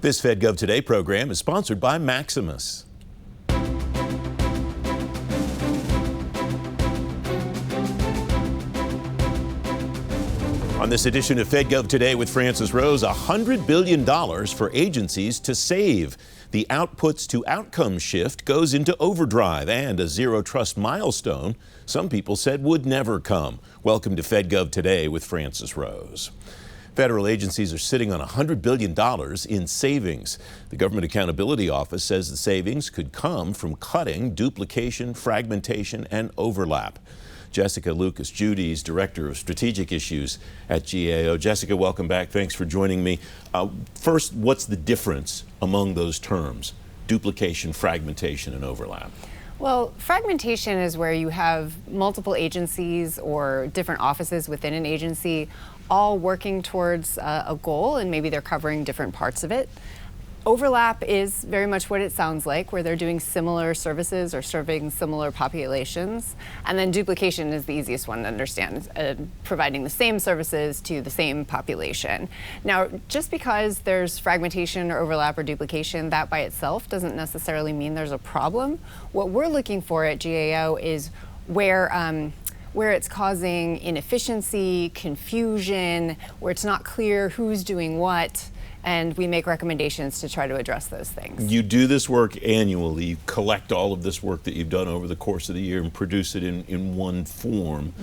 This Fed Gov Today program is sponsored by Maximus. On this edition of Fed Gov Today with Francis Rose, $100 billion for agencies to save. The outputs to outcomes shift goes into overdrive, and a zero trust milestone some people said would never come. Welcome to Fed Gov Today with Francis Rose. Federal agencies are sitting on $100 billion in savings. The Government Accountability Office says the savings could come from cutting duplication, fragmentation, and overlap. Jessica Lucas-Judy is Director of Strategic Issues at GAO. Jessica, welcome back. Thanks for joining me. First, what's the difference among those terms, duplication, fragmentation, and overlap? Well, fragmentation is where you have multiple agencies or different offices within an agency all working towards a goal, and maybe they're covering different parts of it. Overlap is very much what it sounds like, where they're doing similar services or serving similar populations. And then duplication is the easiest one to understand, providing the same services to the same population. Now, just because there's fragmentation or overlap or duplication, that by itself doesn't necessarily mean there's a problem. What we're looking for at GAO is where it's causing inefficiency, confusion, where it's not clear who's doing what, and we make recommendations to try to address those things. You do this work annually. You collect all of this work that you've done over the course of the year and produce it in one form.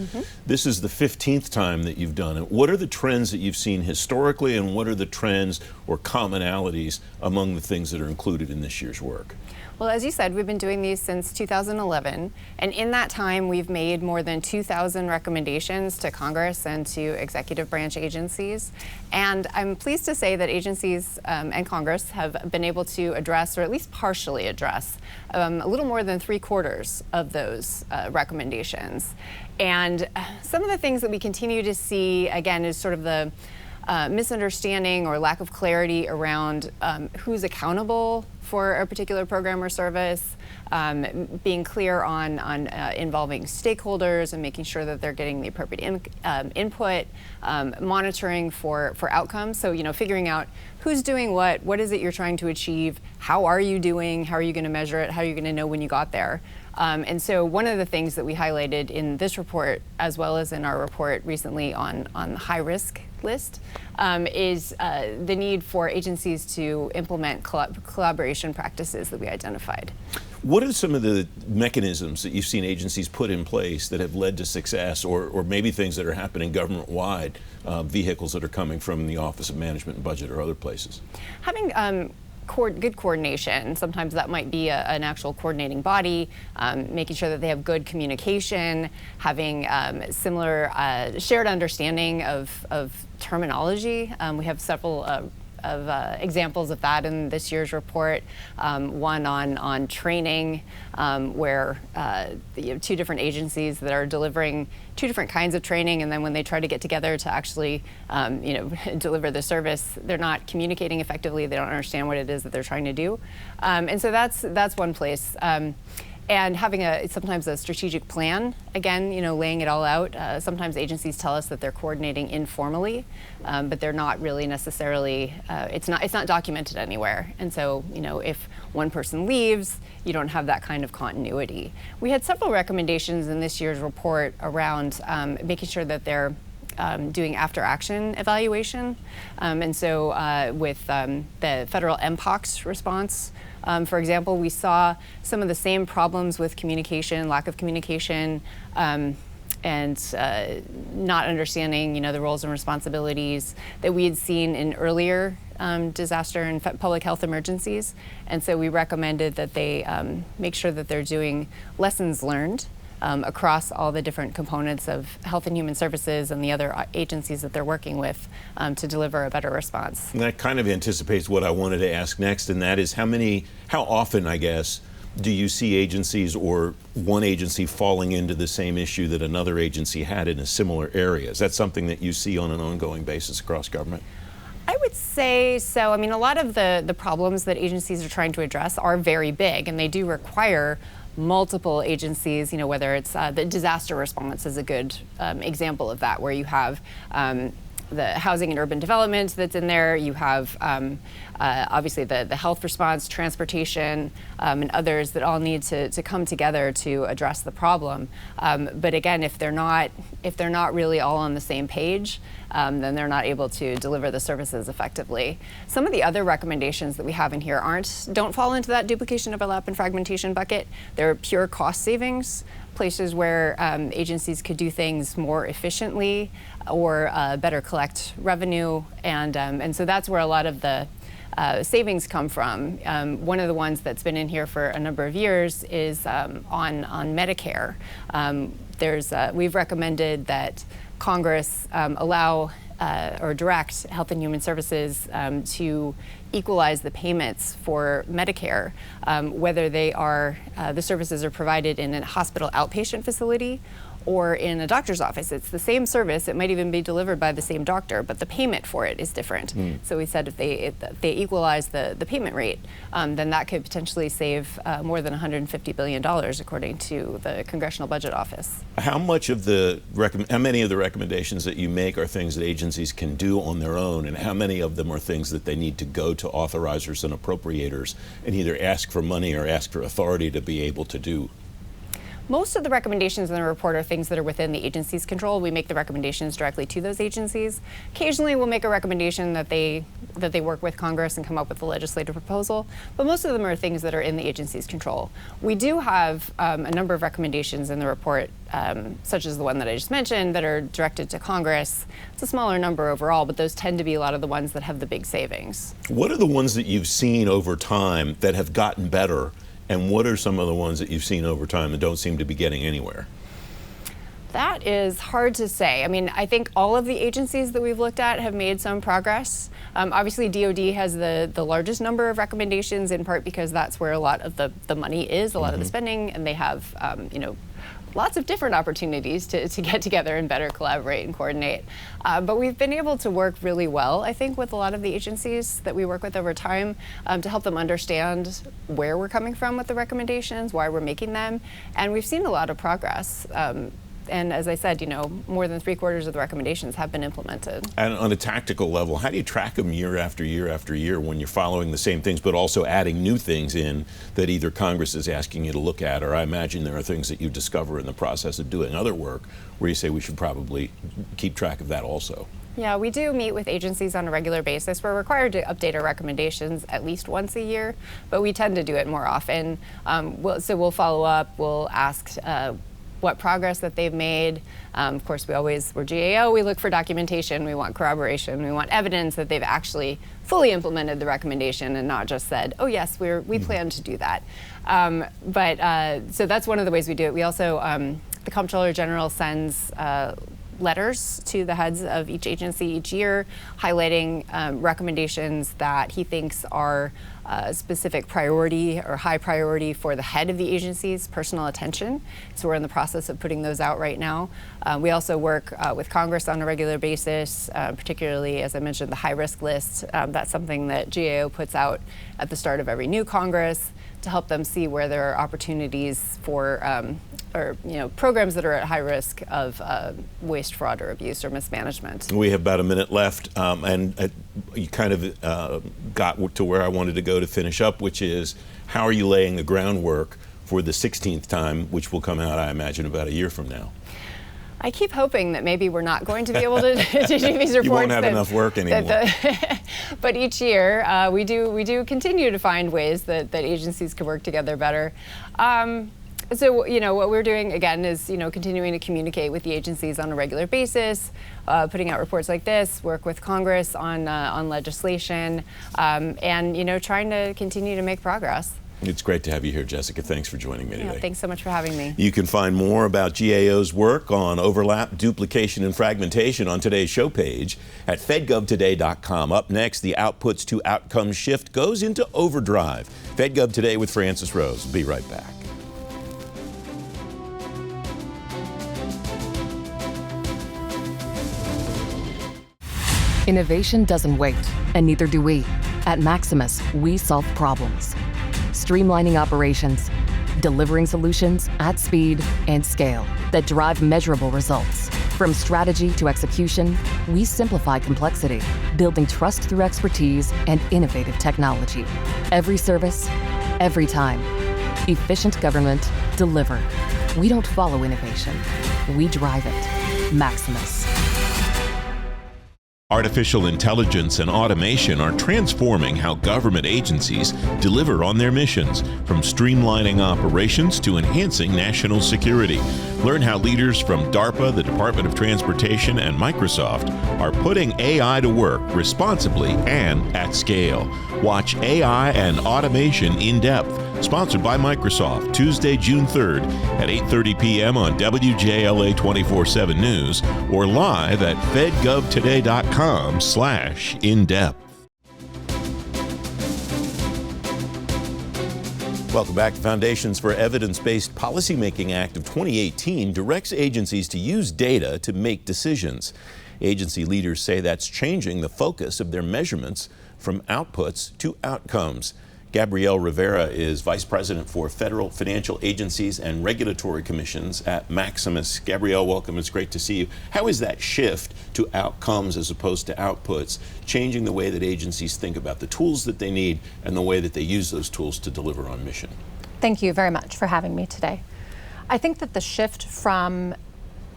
This is the 15th time that you've done it. What are the trends that you've seen historically, and what are the trends or commonalities among the things that are included in this year's work? Well, as you said, we've been doing these since 2011, and in that time we've made more than 2,000 recommendations to Congress and to executive branch agencies. And I'm pleased to say that agencies and Congress have been able to address, or at least partially address, a little more than 3/4 of those recommendations. And some of the things that we continue to see, again, is sort of the misunderstanding or lack of clarity around who's accountable for a particular program or service, being clear on involving stakeholders and making sure that they're getting the appropriate input, monitoring for outcomes. So, figuring out who's doing what is it you're trying to achieve, how are you doing, how are you going to measure it, how are you going to know when you got there. And so one of the things that we highlighted in this report, as well as in our report recently on the high risk list, is the need for agencies to implement collaboration practices that we identified. What are some of the mechanisms that you've seen agencies put in place that have led to success, or maybe things that are happening government-wide, vehicles that are coming from the Office of Management and Budget or other places? Having good coordination. Sometimes that might be an actual coordinating body, making sure that they have good communication, having similar shared understanding of terminology. We have several examples of that in this year's report. One on training, where you have two different agencies that are delivering two different kinds of training, and then when they try to get together to actually deliver the service, they're not communicating effectively. They don't understand what it is that they're trying to do. And so that's one place. And having sometimes a strategic plan, again, laying it all out. Sometimes agencies tell us that they're coordinating informally, but they're not really necessarily, it's not documented anywhere. And so, if one person leaves, you don't have that kind of continuity. We had several recommendations in this year's report around making sure that they're doing after-action evaluation. And so with the federal MPOX response, for example, we saw some of the same problems with communication, lack of communication, and not understanding, the roles and responsibilities that we had seen in earlier disaster and public health emergencies. And so we recommended that they make sure that they're doing lessons learned across all the different components of Health and Human Services and the other agencies that they're working with to deliver a better response. And that kind of anticipates what I wanted to ask next, and that is how often, I guess, do you see agencies or one agency falling into the same issue that another agency had in a similar area? Is that something that you see on an ongoing basis across government? I would say so. I mean, a lot of the problems that agencies are trying to address are very big, and they do require multiple agencies, whether it's the disaster response is a good example of that, where you have the housing and urban development that's in there. You have obviously the health response, transportation, and others that all need to come together to address the problem. But again, if they're not really all on the same page, then they're not able to deliver the services effectively. Some of the other recommendations that we have in here don't fall into that duplication, overlap, and fragmentation bucket. They're pure cost savings, places where agencies could do things more efficiently or better collect revenue, and so that's where a lot of the savings come from. One of the ones that's been in here for a number of years is on Medicare. We've recommended that Congress allow or direct Health and Human Services to equalize the payments for Medicare, whether the services are provided in a hospital outpatient facility or in a doctor's office. It's the same service. It might even be delivered by the same doctor, but the payment for it is different. So we said if they equalize the payment rate, then that could potentially save more than $150 billion, according to the Congressional Budget Office. How many of the recommendations that you make are things that agencies can do on their own, and how many of them are things that they need to go to authorizers and appropriators and either ask for money or ask for authority to be able to do? Most of the recommendations in the report are things that are within the agency's control. We make the recommendations directly to those agencies. Occasionally, we'll make a recommendation that they work with Congress and come up with a legislative proposal, but most of them are things that are in the agency's control. We do have a number of recommendations in the report, such as the one that I just mentioned, that are directed to Congress. It's a smaller number overall, but those tend to be a lot of the ones that have the big savings. What are the ones that you've seen over time that have gotten better? And what are some of the ones that you've seen over time that don't seem to be getting anywhere? That is hard to say. I mean, I think all of the agencies that we've looked at have made some progress. Obviously, DOD has the largest number of recommendations, in part because that's where a lot of the money is, a lot of the spending, and they have, lots of different opportunities to get together and better collaborate and coordinate. But we've been able to work really well, I think, with a lot of the agencies that we work with over time to help them understand where we're coming from with the recommendations, why we're making them. And we've seen a lot of progress. And as I said, more than 3/4 of the recommendations have been implemented. And on a tactical level, how do you track them year after year after year when you're following the same things, but also adding new things in that either Congress is asking you to look at, or I imagine there are things that you discover in the process of doing other work where you say we should probably keep track of that also? Yeah, we do meet with agencies on a regular basis. We're required to update our recommendations at least once a year, but we tend to do it more often. So we'll follow up, we'll ask what progress that they've made. Of course, we're GAO, we look for documentation, we want corroboration, we want evidence that they've actually fully implemented the recommendation and not just said, oh yes, we plan to do that. So that's one of the ways we do it. We also, the Comptroller General sends letters to the heads of each agency each year, highlighting recommendations that he thinks are a specific priority or high priority for the head of the agency's personal attention. So we're in the process of putting those out right now. We also work with Congress on a regular basis, particularly, as I mentioned, the high-risk list. That's something that GAO puts out at the start of every new Congress to help them see where there are opportunities for programs that are at high risk of waste, fraud, or abuse or mismanagement. We have about a minute left, and you kind of got to where I wanted to go to finish up, which is how are you laying the groundwork for the 16th time, which will come out, I imagine, about a year from now? I keep hoping that maybe we're not going to be able to do these reports. You won't have enough work anymore. But each year, we do continue to find ways that agencies can work together better. So, what we're doing, again, is, continuing to communicate with the agencies on a regular basis, putting out reports like this, work with Congress on legislation, and, trying to continue to make progress. It's great to have you here, Jessica. Thanks for joining me today. Thanks so much for having me. You can find more about GAO's work on overlap, duplication, and fragmentation on today's show page at fedgovtoday.com. Up next, the outputs to outcomes shift goes into overdrive. Fed Gov Today with Francis Rose. Be right back. Innovation doesn't wait, and neither do we. At Maximus, we solve problems. Streamlining operations, delivering solutions at speed and scale that drive measurable results. From strategy to execution, we simplify complexity, building trust through expertise and innovative technology. Every service, every time. Efficient government delivered. We don't follow innovation. We drive it. Maximus. Artificial intelligence and automation are transforming how government agencies deliver on their missions, from streamlining operations to enhancing national security. Learn how leaders from DARPA, the Department of Transportation, and Microsoft are putting AI to work responsibly and at scale. Watch AI and Automation in Depth, sponsored by Microsoft, Tuesday, June 3rd at 8:30 p.m. on WJLA 24/7 News or live at fedgovtoday.com/in-depth. Welcome back. The Foundations for Evidence-Based Policymaking Act of 2018 directs agencies to use data to make decisions. Agency leaders say that's changing the focus of their measurements from outputs to outcomes. Gabrielle Rivera is Vice President for Federal Financial Agencies and Regulatory Commissions at Maximus. Gabrielle, welcome. It's great to see you. How is that shift to outcomes as opposed to outputs changing the way that agencies think about the tools that they need and the way that they use those tools to deliver on mission? Thank you very much for having me today. I think that the shift from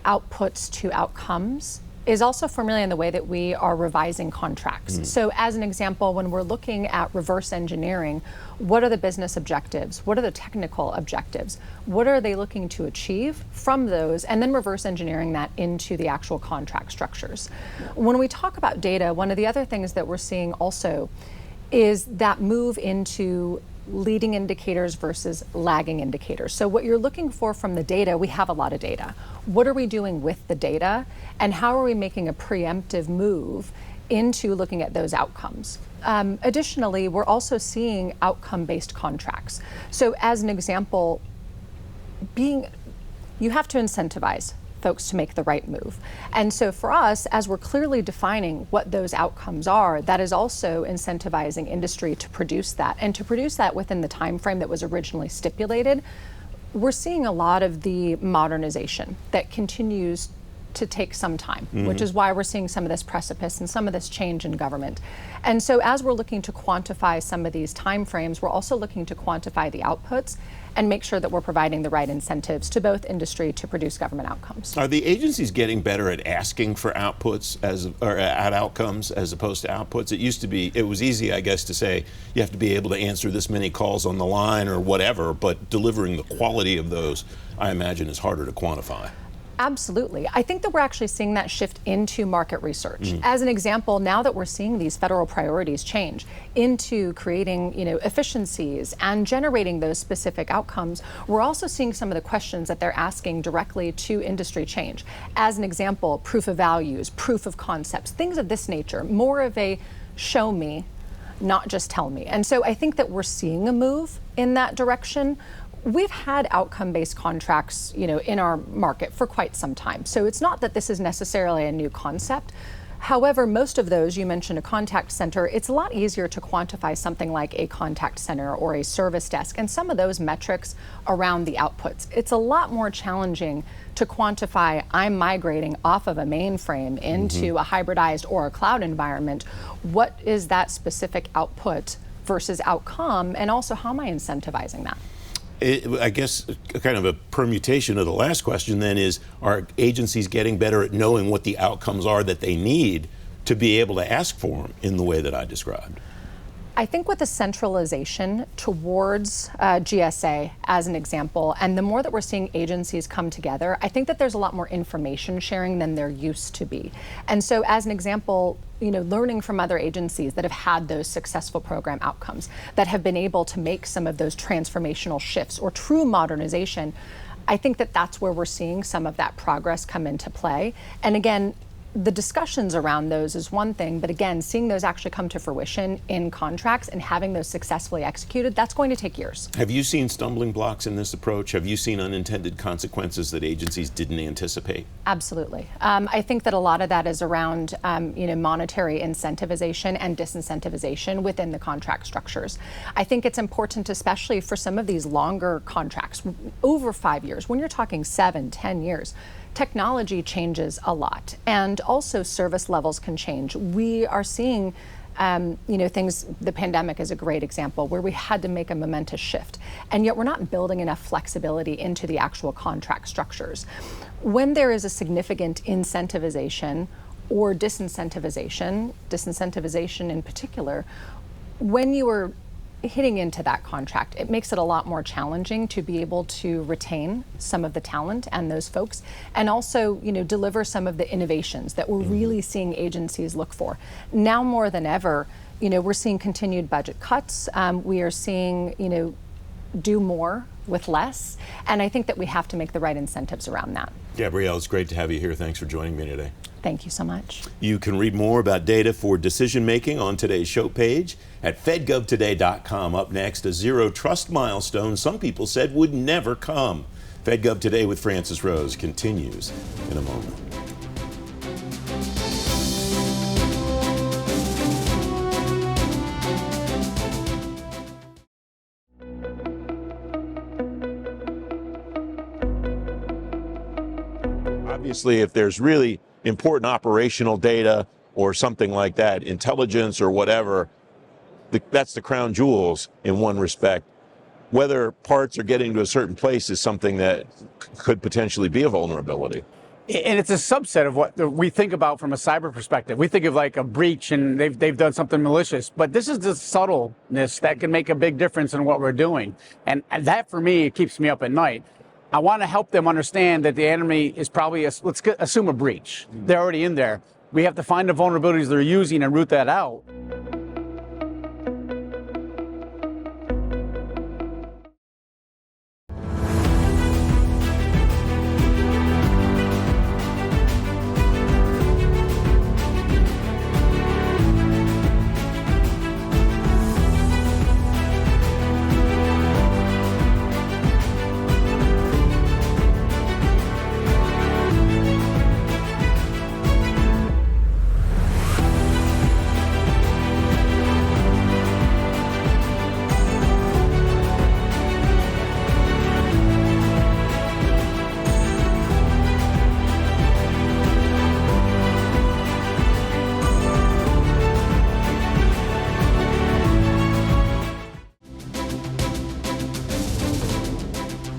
outputs to outcomes is also formulating in the way that we are revising contracts. So as an example, when we're looking at reverse engineering, what are the business objectives? What are the technical objectives? What are they looking to achieve from those? And then reverse engineering that into the actual contract structures. When we talk about data, one of the other things that we're seeing also is that move into leading indicators versus lagging indicators. So what you're looking for from the data, we have a lot of data. What are we doing with the data? And how are we making a preemptive move into looking at those outcomes? Additionally, we're also seeing outcome-based contracts. So as an example, you have to incentivize folks to make the right move. And so for us, as we're clearly defining what those outcomes are, that is also incentivizing industry to produce that, and to produce that within the time frame that was originally stipulated. We're seeing a lot of the modernization that continues to take some time, which is why we're seeing some of this precipice and some of this change in government. And so as we're looking to quantify some of these timeframes, we're also looking to quantify the outputs and make sure that we're providing the right incentives to both industry to produce government outcomes. Are the agencies getting better at asking for outputs or at outcomes as opposed to outputs? It used to be, it was easy, I guess, to say you have to be able to answer this many calls on the line or whatever, but delivering the quality of those, I imagine, is harder to quantify. Absolutely. I think that we're actually seeing that shift into market research. As an example, now that we're seeing these federal priorities change into creating, efficiencies and generating those specific outcomes, we're also seeing some of the questions that they're asking directly to industry change. As an example, proof of values, proof of concepts, things of this nature, more of a show me, not just tell me. And so I think that we're seeing a move in that direction. We've had outcome-based contracts, in our market for quite some time. So it's not that this is necessarily a new concept. However, most of those, you mentioned a contact center, it's a lot easier to quantify something like a contact center or a service desk and some of those metrics around the outputs. It's a lot more challenging to quantify, I'm migrating off of a mainframe into a hybridized or a cloud environment. What is that specific output versus outcome, and also how am I incentivizing that? I guess kind of a permutation of the last question then is, are agencies getting better at knowing what the outcomes are that they need to be able to ask for them in the way that I described? I think with the centralization towards GSA as an example, and the more that we're seeing agencies come together, I think that there's a lot more information sharing than there used to be. And so as an example, learning from other agencies that have had those successful program outcomes, that have been able to make some of those transformational shifts or true modernization, I think that that's where we're seeing some of that progress come into play. And again, the discussions around those is one thing, but again, seeing those actually come to fruition in contracts and having those successfully executed, that's going to take years. Have you seen stumbling blocks in this approach? Have you seen unintended consequences that agencies didn't anticipate? Absolutely. I think that a lot of that is around monetary incentivization and disincentivization within the contract structures. I think it's important, especially for some of these longer contracts, over 5 years, when you're talking 7, 10 years, technology changes a lot, and also service levels can change. We are seeing things, the pandemic is a great example where we had to make a momentous shift, and yet we're not building enough flexibility into the actual contract structures. When there is a significant incentivization or disincentivization in particular, when you are hitting into that contract, it makes it a lot more challenging to be able to retain some of the talent and those folks, and also, deliver some of the innovations that we're really seeing agencies look for. Now more than ever, we're seeing continued budget cuts. We are seeing, do more with less, and I think that we have to make the right incentives around that. Gabrielle, it's great to have you here. Thanks for joining me today. Thank you so much. You can read more about data for decision making on today's show page at fedgovtoday.com. Up next, a zero trust milestone some people said would never come. Fed Gov Today with Francis Rose continues in a moment. Obviously, if there's really important operational data or something like that, intelligence or whatever, that's the crown jewels in one respect. Whether parts are getting to a certain place is something that could potentially be a vulnerability. And it's a subset of what we think about from a cyber perspective. We think of like a breach and they've done something malicious, but this is the subtleness that can make a big difference in what we're doing. And that, for me, it keeps me up at night. I want to help them understand that the enemy is probably, let's assume a breach. They're already in there. We have to find the vulnerabilities they're using and root that out.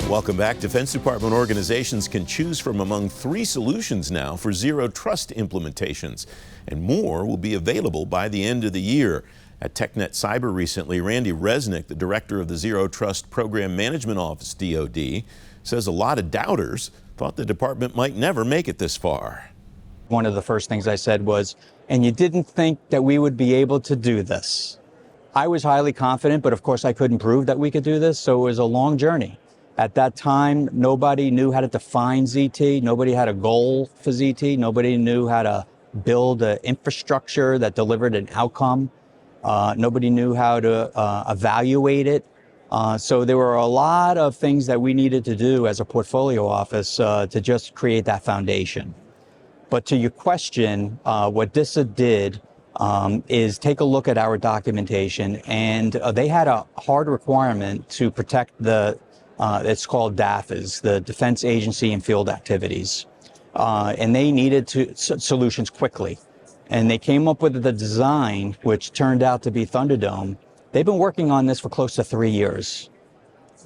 Welcome back. Defense Department organizations can choose from among 3 solutions now for zero trust implementations, and more will be available by the end of the year. At TechNet Cyber recently, Randy Resnick, the director of the Zero Trust Program Management Office, DoD, says a lot of doubters thought the department might never make it this far. One of the first things I said was, and you didn't think that we would be able to do this. I was highly confident, but of course I couldn't prove that we could do this, so it was a long journey. At that time, nobody knew how to define ZT. Nobody had a goal for ZT. Nobody knew how to build an infrastructure that delivered an outcome. Nobody knew how to evaluate it. So there were a lot of things that we needed to do as a portfolio office to just create that foundation. But to your question, what DISA did is take a look at our documentation, and they had a hard requirement to protect the it's called DAFAs, the Defense Agency and Field Activities. And they needed solutions quickly. And they came up with the design, which turned out to be Thunderdome. They've been working on this for close to 3 years.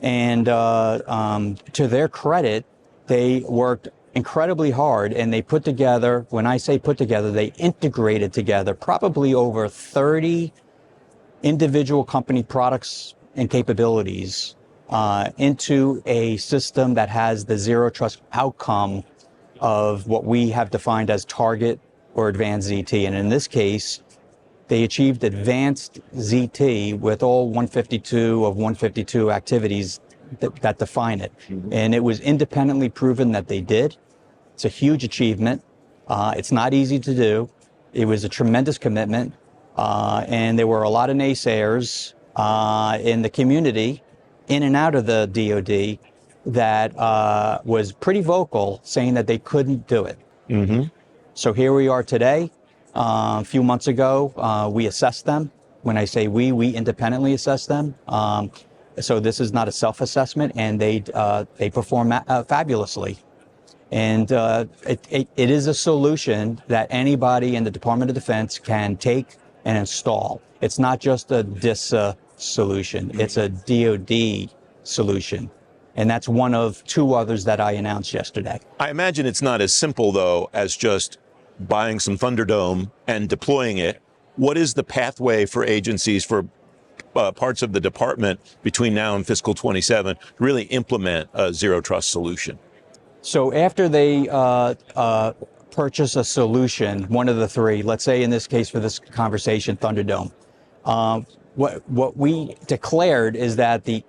And to their credit, they worked incredibly hard, and they put together, when I say put together, they integrated together probably over 30 individual company products and capabilities into a system that has the zero trust outcome of what we have defined as target or advanced ZT. And in this case, they achieved advanced ZT with all 152 of 152 activities that define it. And it was independently proven that they did. It's a huge achievement. It's not easy to do. It was a tremendous commitment. And there were a lot of naysayers in the community, in and out of the DoD, that was pretty vocal, saying that they couldn't do it. Mm-hmm. So here we are today. A few months ago, we assessed them. When I say we independently assessed them. So this is not a self-assessment, and they perform fabulously. And it is a solution that anybody in the Department of Defense can take and install. It's not just a DISA solution, it's a DoD solution. And that's one of two others that I announced yesterday. I imagine it's not as simple, though, as just buying some Thunderdome and deploying it. What is the pathway for agencies, for parts of the department between now and fiscal 27 to really implement a zero trust solution? So after they purchase a solution, one of the three, let's say in this case for this conversation, Thunderdome, what we declared is that the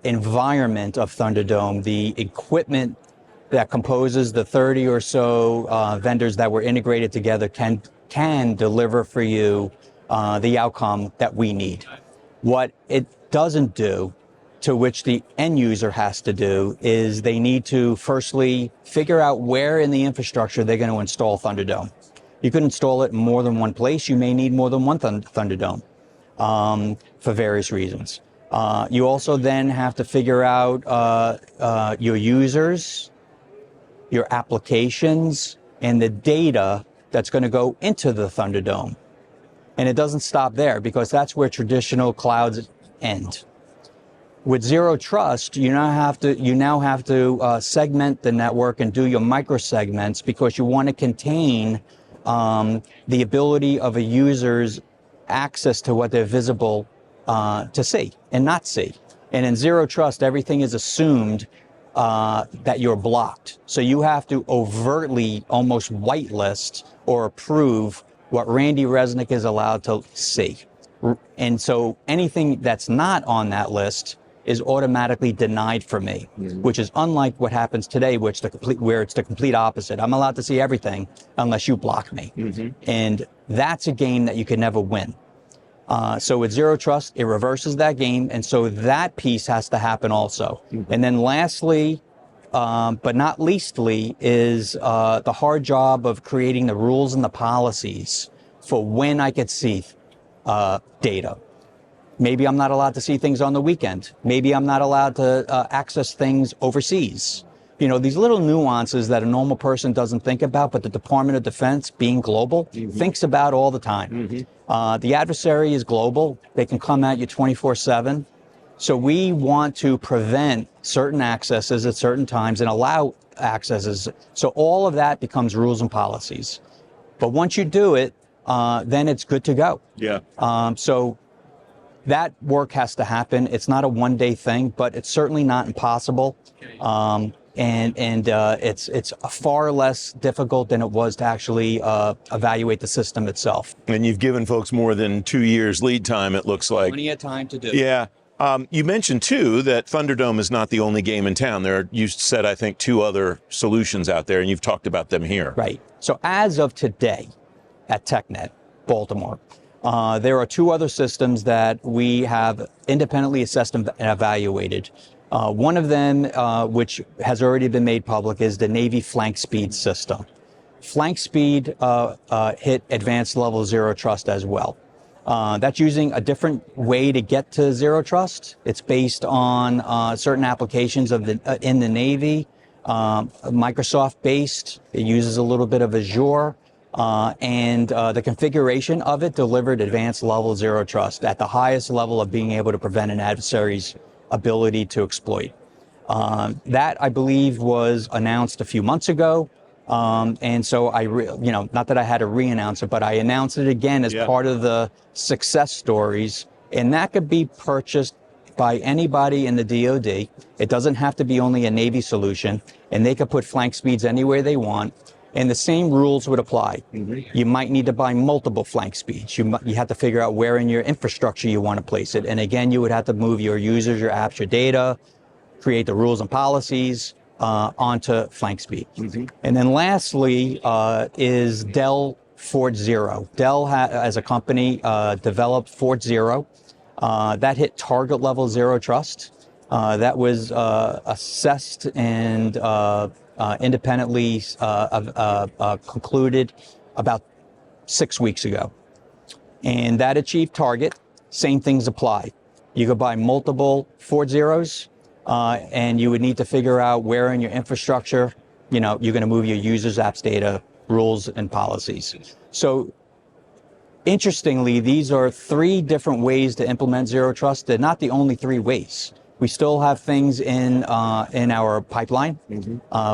environment of Thunderdome, the equipment that composes the 30 or so vendors that were integrated together can deliver for you the outcome that we need. What it doesn't do, to which the end user has to do, is they need to firstly figure out where in the infrastructure they're going to install Thunderdome. You could install it in more than one place. You may need more than one Thunderdome for various reasons. You also then have to figure out your users, your applications, and the data that's going to go into the Thunderdome. And it doesn't stop there, because that's where traditional clouds end. With zero trust, you now have to segment the network and do your microsegments, because you want to contain the ability of a user's access to what they're visible to see and not see. And in zero trust, everything is assumed that you're blocked. So you have to overtly almost whitelist or approve what Randy Resnick is allowed to see. And so anything that's not on that list is automatically denied for me, which is unlike what happens today, where it's the complete opposite. I'm allowed to see everything unless you block me. And that's a game that you can never win. So with zero trust, it reverses that game. And so that piece has to happen also. And then lastly, but not leastly, is the hard job of creating the rules and the policies for when I could see data. Maybe I'm not allowed to see things on the weekend. Maybe I'm not allowed to access things overseas. You know, these little nuances that a normal person doesn't think about, but the Department of Defense, being global, thinks about all the time. The adversary is global. They can come at you 24/7. So we want to prevent certain accesses at certain times and allow accesses. So all of that becomes rules and policies. But once you do it, then it's good to go. So that work has to happen. It's not a one-day thing, but it's certainly not impossible. It's far less difficult than it was to actually evaluate the system itself. And you've given folks more than 2 years lead time, it looks like. Plenty of time to do. Yeah. You mentioned, too, that Thunderdome is not the only game in town. You said, I think, 2 other solutions out there, and you've talked about them here. Right. So as of today at TechNet, Baltimore, there are 2 other systems that we have independently assessed and evaluated. One of them, which has already been made public, is the Navy Flank Speed system. Flank Speed hit advanced level zero trust as well. That's using a different way to get to zero trust. It's based on certain applications of in the Navy, Microsoft-based. It uses a little bit of Azure, and the configuration of it delivered advanced level zero trust at the highest level of being able to prevent an adversary's ability to exploit. That, I believe, was announced a few months ago. And so not that I had to re-announce it, but I announced it again as part of the success stories. And that could be purchased by anybody in the DoD. It doesn't have to be only a Navy solution, and they could put flank speeds anywhere they want. And the same rules would apply. You might need to buy multiple flank speeds. You have to figure out where in your infrastructure you want to place it. And again, you would have to move your users, your apps, your data, create the rules and policies onto flank speed. And then lastly is Dell Fort Zero. Dell, as a company, developed Fort Zero. That hit target level zero trust. That was assessed and independently concluded about 6 weeks ago. And that achieved target. Same things apply. You could buy multiple Fort Zeros, and you would need to figure out where in your infrastructure you're going to move your users' apps data, rules, and policies. So interestingly, these are 3 different ways to implement Zero Trust. They're not the only 3 ways. We still have things in our pipeline.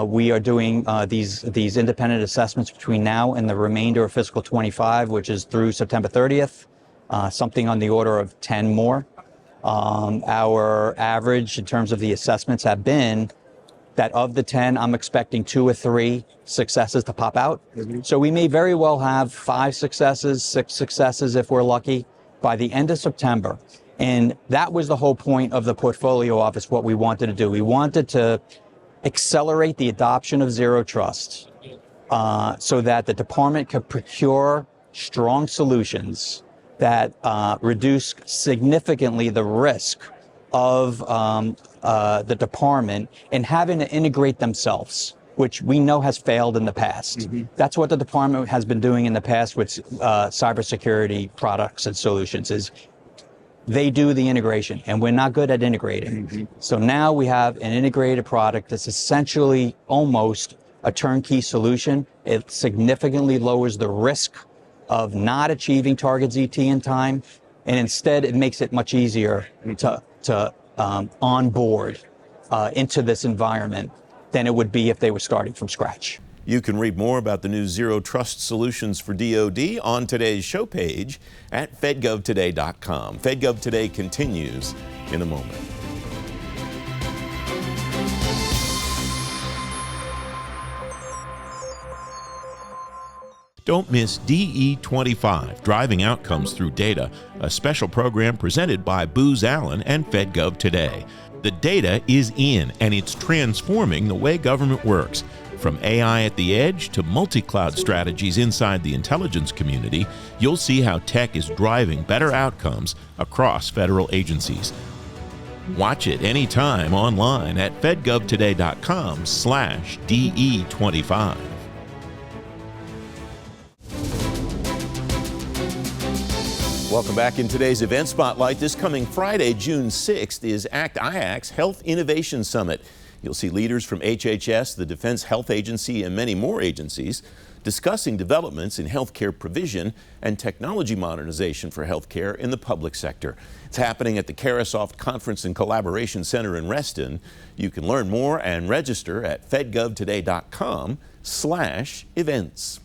We are doing these independent assessments between now and the remainder of fiscal 25, which is through September 30th, something on the order of 10 more. Our average in terms of the assessments have been that of the 10, I'm expecting 2 or 3 successes to pop out. So we may very well have 5 successes, 6 successes if we're lucky by the end of September. And that was the whole point of the portfolio office, what we wanted to do. We wanted to accelerate the adoption of Zero Trust so that the department could procure strong solutions that reduce significantly the risk of the department in having to integrate themselves, which we know has failed in the past. That's what the department has been doing in the past with cybersecurity products and solutions, is they do the integration, and we're not good at integrating. So now we have an integrated product that's essentially almost a turnkey solution. It significantly lowers the risk of not achieving target ZT in time, and instead it makes it much easier to onboard into this environment than it would be if they were starting from scratch. You can read more about the new Zero Trust solutions for DoD on today's show page at fedgovtoday.com. FedGov Today continues in a moment. Don't miss DE25, Driving Outcomes Through Data, a special program presented by Booz Allen and FedGov Today. The data is in, and it's transforming the way government works. From AI at the edge to multi-cloud strategies inside the intelligence community, you'll see how tech is driving better outcomes across federal agencies. Watch it anytime online at fedgovtoday.com/DE25. Welcome back. In today's event spotlight, this coming Friday, June 6th, is ACT IAC's Health Innovation Summit. You'll see leaders from HHS, the Defense Health Agency, and many more agencies discussing developments in healthcare provision and technology modernization for healthcare in the public sector. It's happening at the Carasoft Conference and Collaboration Center in Reston. You can learn more and register at fedgovtoday.com/events.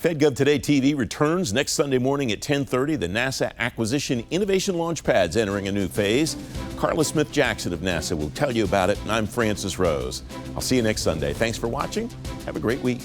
FedGov Today TV returns next Sunday morning at 10:30. The NASA Acquisition Innovation Launchpad's entering a new phase. Carla Smith-Jackson of NASA will tell you about it, and I'm Francis Rose. I'll see you next Sunday. Thanks for watching. Have a great week.